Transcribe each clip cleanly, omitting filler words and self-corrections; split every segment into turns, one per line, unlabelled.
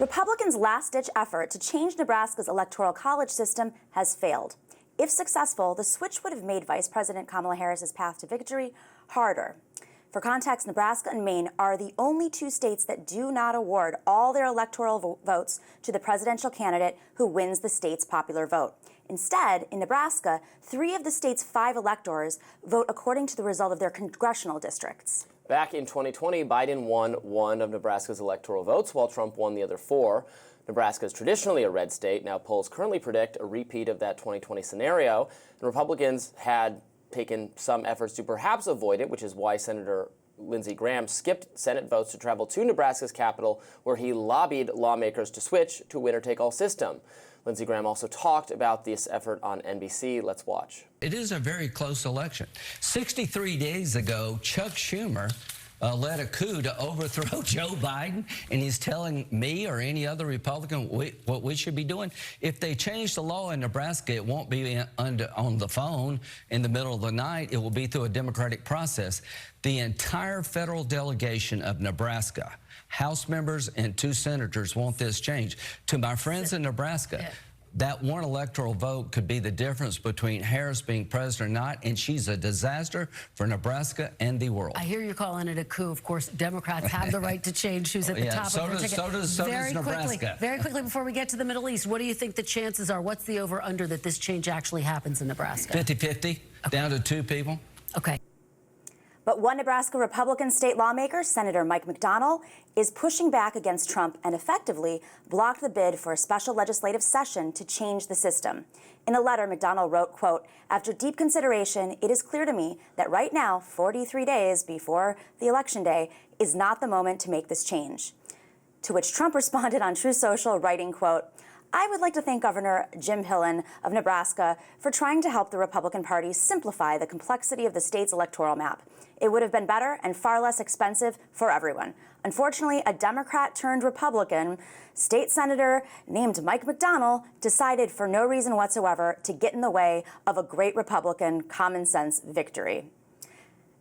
Republicans' last-ditch effort to change Nebraska's electoral college system has failed. If successful, the switch would have made Vice President Kamala Harris's path to victory harder. For context, Nebraska and Maine are the only two states that do not award all their electoral votes to the presidential candidate who wins the state's popular vote. Instead, in Nebraska, 3 of the state's 5 electors vote according to the result of their congressional districts.
Back in 2020, Biden won 1 of Nebraska's electoral votes, while Trump won the other 4. Nebraska is traditionally a red state. Now polls currently predict a repeat of that 2020 scenario. And Republicans had taken some efforts to perhaps avoid it, which is why Senator Lindsey Graham skipped Senate votes to travel to Nebraska's capital, where he lobbied lawmakers to switch to a winner-take-all system. Lindsey Graham also talked about this effort on NBC. Let's watch.
It is a very close election. 63 days ago, Chuck Schumer led a coup to overthrow Joe Biden, and he's telling me or any other Republican what we should be doing. If they change the law in Nebraska, it won't be on the phone in the middle of the night. It will be through a democratic process. The entire federal delegation of Nebraska, House members and 2 senators, want this change. To my friends in Nebraska, that one electoral vote could be the difference between Harris being president or not, and she's a disaster for Nebraska and the world.
I hear you're calling it a coup. Of course, Democrats have the right to change who's at the top of their ticket.
So does Nebraska.
Very quickly, before we get to the Middle East, what do you think the chances are? What's the over-under that this change actually happens in Nebraska?
50-50, down to 2 people.
Okay.
But one Nebraska Republican state lawmaker, Senator Mike McDonnell, is pushing back against Trump and effectively blocked the bid for a special legislative session to change the system. In a letter, McDonnell wrote, quote, "After deep consideration, it is clear to me that right now, 43 days before the election day, is not the moment to make this change." To which Trump responded on Truth Social, writing, quote, "I would like to thank Governor Jim Hillen of Nebraska for trying to help the Republican Party simplify the complexity of the state's electoral map. It would have been better and far less expensive for everyone. Unfortunately, a Democrat-turned-Republican state senator named Mike McDonnell decided for no reason whatsoever to get in the way of a great Republican common-sense victory."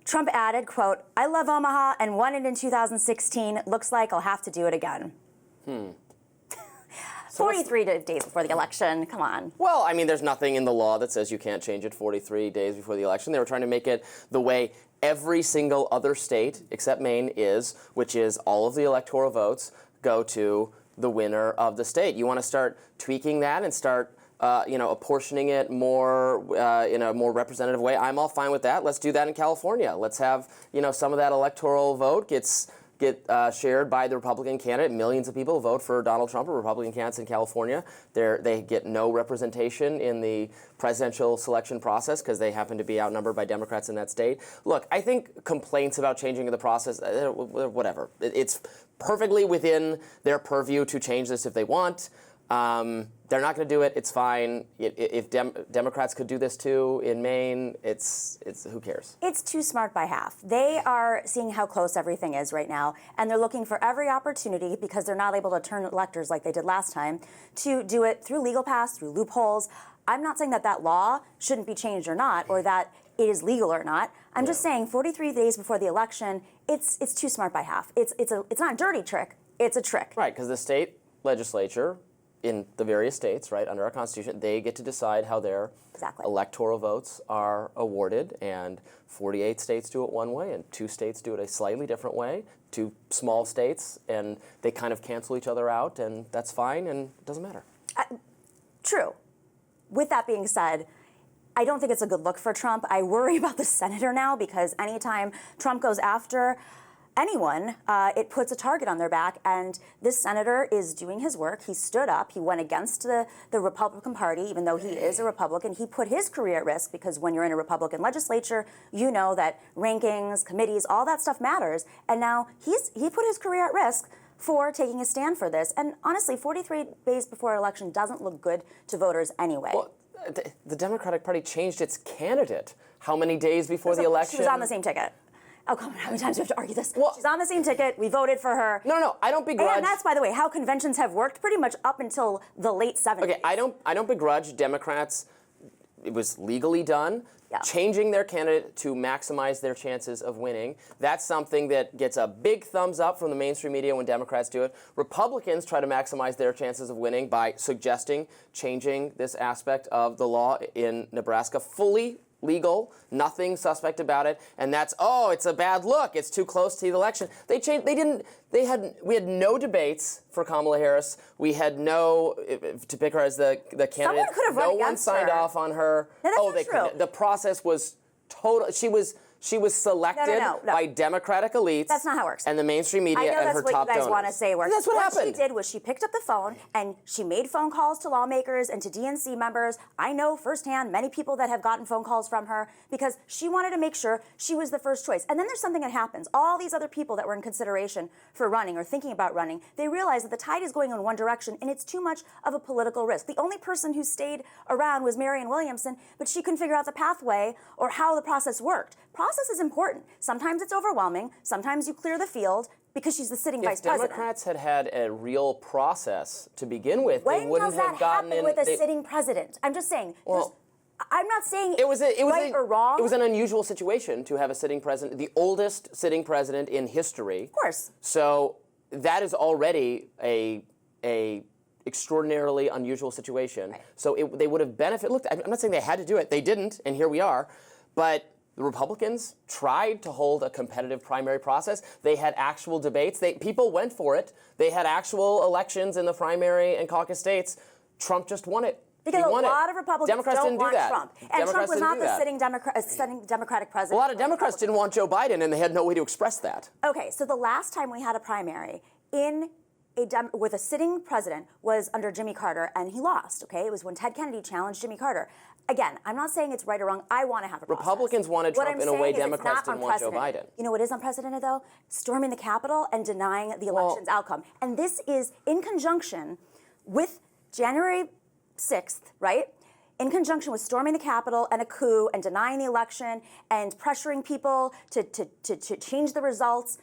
Trump added, quote, "I love Omaha and won it in 2016. Looks like I'll have to do it again." 43 days before the election, come on.
Well, I mean, there's nothing in the law that says you can't change it 43 days before the election. They were trying to make it the way every single other state, except Maine, is, which is all of the electoral votes go to the winner of the state. You want to start tweaking that and start apportioning it more in a more representative way. I'm all fine with that. Let's do that in California. Let's have, some of that electoral vote get shared by the Republican candidate. Millions of people vote for Donald Trump or Republican candidates in California. They get no representation in the presidential selection process because they happen to be outnumbered by Democrats in that state. Look, I think complaints about changing the process, whatever. It's perfectly within their purview to change this if they want. They're not going to do it. It's fine. If Democrats could do this too in Maine, it's who cares?
It's too smart by half. They are seeing how close everything is right now, and they're looking for every opportunity, because they're not able to turn electors like they did last time, to do it through legal paths, through loopholes. I'm not saying that law shouldn't be changed or not, or that it is legal or not. I'm just saying 43 days before the election, it's too smart by half. It's not a dirty trick. It's a trick.
Right, because the state legislature in the various states, right, under our Constitution, they get to decide how their electoral votes are awarded, and 48 states do it one way, and 2 states do it a slightly different way, 2 small states, and they kind of cancel each other out, and that's fine, and it doesn't matter.
True. With that being said, I don't think it's a good look for Trump. I worry about the senator now, because anytime Trump goes after anyone, it puts a target on their back, and this senator is doing his work. He stood up. He went against the Republican Party, even though he is a Republican. He put his career at risk, because when you're in a Republican legislature, you know that rankings, committees, all that stuff matters, and now he put his career at risk for taking a stand for this. And honestly, 43 days before election doesn't look good to voters anyway.
Well, the Democratic Party changed its candidate how many days before the election?
She was on the same ticket. Oh, come on, how many times do we have to argue this? Well, she's on the same ticket. We voted for her.
No, I don't begrudge.
And that's, by the way, how conventions have worked pretty much up until the late 70s.
Okay, I don't begrudge Democrats it was legally done.
Yeah.
Changing their candidate to maximize their chances of winning. That's something that gets a big thumbs up from the mainstream media when Democrats do it. Republicans try to maximize their chances of winning by suggesting changing this aspect of the law in Nebraska fully legal, nothing suspect about it, and that's, oh, it's a bad look, it's too close to the election. We had no debates for Kamala Harris. We had no, to pick her as the candidate.
Someone could have run
no one
against
signed
her.
off on her.
No, that's not
they
true.
couldn't. The process was total. She was selected
No.
by Democratic elites.
That's not how it works.
And the mainstream media
I know
and
that's
her
what
top
you guys
donors.
want to say works.
That's what happened.
What she did was she picked up the phone and she made phone calls to lawmakers and to DNC members. I know firsthand many people that have gotten phone calls from her because she wanted to make sure she was the first choice. And then there's something that happens. All these other people that were in consideration for running or thinking about running, they realize that the tide is going in one direction and it's too much of a political risk. The only person who stayed around was Marianne Williamson, but she couldn't figure out the pathway or how the process worked. Process is important. Sometimes it's overwhelming. Sometimes you clear the field because she's the sitting vice president.
If Democrats had had a real process to begin with,
when
they wouldn't
does that
have gotten
happen
in.
with a sitting president? I'm just saying.
Well,
I'm not saying
it was
right or wrong.
It was an unusual situation to have a sitting president, the oldest sitting president in history.
Of course.
So that is already a extraordinarily unusual situation. Right. So they would have benefited. Look, I'm not saying they had to do it. They didn't, and here we are. But the Republicans tried to hold a competitive primary process. They had actual debates. People went for it. They had actual elections in the primary and caucus states. Trump just won it.
Because a lot of Republicans
Democrats
don't
didn't do
want
that.
Trump. And Trump was not the sitting Democratic president.
A lot of Democrats didn't want Joe Biden, and they had no way to express that.
Okay, so the last time we had a primary with a sitting president was under Jimmy Carter, and he lost, okay? It was when Ted Kennedy challenged Jimmy Carter. Again, I'm not saying it's right or wrong. I want to have a process.
Republicans wanted Trump in a way Democrats didn't want Joe Biden.
You know what is unprecedented, though? Storming the Capitol and denying the election's outcome. And this is in conjunction with January 6th, right? In conjunction with storming the Capitol and a coup and denying the election and pressuring people to change the results.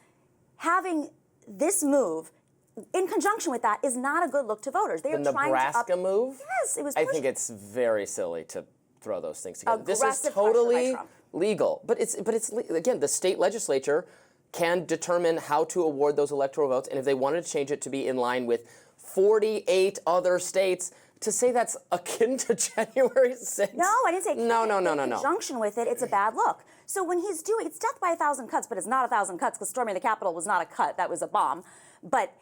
Having this move in conjunction with that is not a good look to voters. They are
the
trying
Nebraska
to
move?
Yes, it was
I
pushed.
think it's very silly to throw those things together. This is
Aggressive pressure by
totally
Trump.
legal. But it's again, the state legislature can determine how to award those electoral votes, and if they wanted to change it to be in line with 48 other states, to say that's akin to January 6th.
No, I didn't say
No.
in conjunction with it, it's a bad look. So when he's doing, it's death by 1,000 cuts, but it's not 1,000 cuts because storming the Capitol was not a cut, that was a bomb. But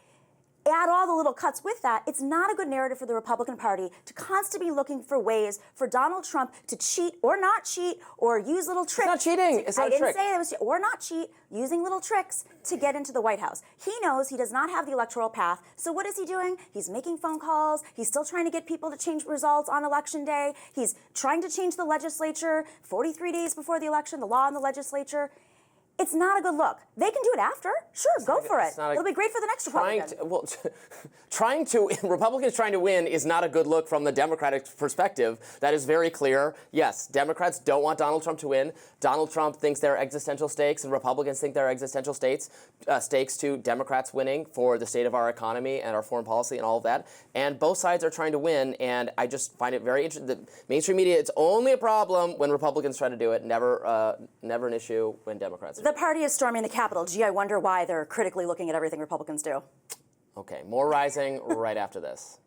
add all the little cuts with that, it's not a good narrative for the Republican Party to constantly be looking for ways for Donald Trump to cheat or not cheat or use little tricks.
It's not cheating. It's not a trick.
I didn't say it was or not cheat, using little tricks to get into the White House. He knows he does not have the electoral path. So what is he doing? He's making phone calls. He's still trying to get people to change results on Election Day. He's trying to change the legislature 43 days before the election, the law in the legislature. It's not a good look. They can do it after. Sure, go for it. It'll be great for the next Republican.
Republicans trying to win is not a good look from the Democratic perspective. That is very clear. Yes, Democrats don't want Donald Trump to win. Donald Trump thinks there are existential stakes, and Republicans think there are existential stakes to Democrats winning for the state of our economy and our foreign policy and all of that. And both sides are trying to win, and I just find it very interesting. The mainstream media, it's only a problem when Republicans try to do it, never an issue when Democrats do it.
The party is storming the Capitol. Gee, I wonder why they're critically looking at everything Republicans do.
Okay, more Rising right after this.